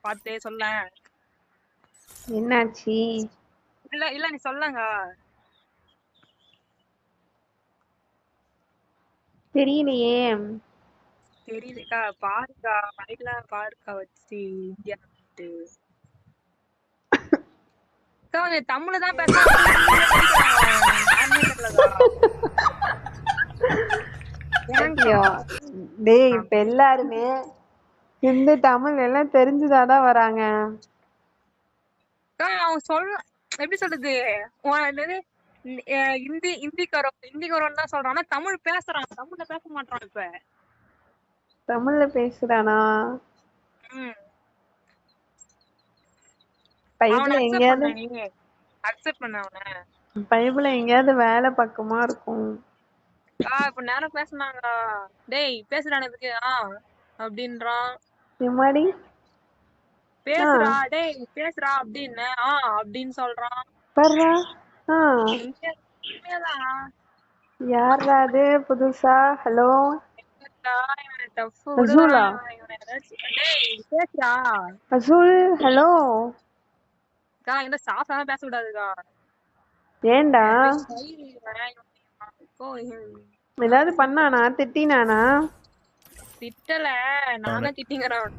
பாத்து சொல்ல. என்னாச்சு? இல்ல இல்ல நீ சொல்லங்க. தெரியலையே. தெரியலக்கா பாருக்கா மைக்ல பாருக்கா வச்சு இந்தியா தமிழ் தான் பேசுறாங்க. டேய் இப்ப எல்லாருமே ஹிந்தி தமிழ் எல்லாம் தெரிஞ்சுதாடா வராங்க. அவன் சொல்ல எப்படி சொல்றது ஹிந்திக்காரன் தான் சொல்றான். தமிழ் பேசுறான், தமிழ்ல பேச மாட்டான். இப்ப தமிழ்ல பேசுறானா? பைபிள் எங்கயாவது அக்செப்ட் பண்ண அவன. பைபிள் எங்கயாவது வேலை பக்கமா இருக்கும். இப்ப நேரம் பேசுனாங்க. டேய் பேசுறானதுக்கு அப்படின்றான். எம்மாடி பேசுறா டேய் பேசுறா அப்படின்னு அப்படின்னு சொல்றான். பர்றா. யாரா அது புதுசா? ஹலோ அசூலா? பேசுறா அசூல் ஹலோ. இந்த சாஃபா பேச விடாதுக்கா. ஏண்டா ஏதாவது பண்ணானா? திட்டினானா? திட்டல, நானே திட்டிங்கிறேன்.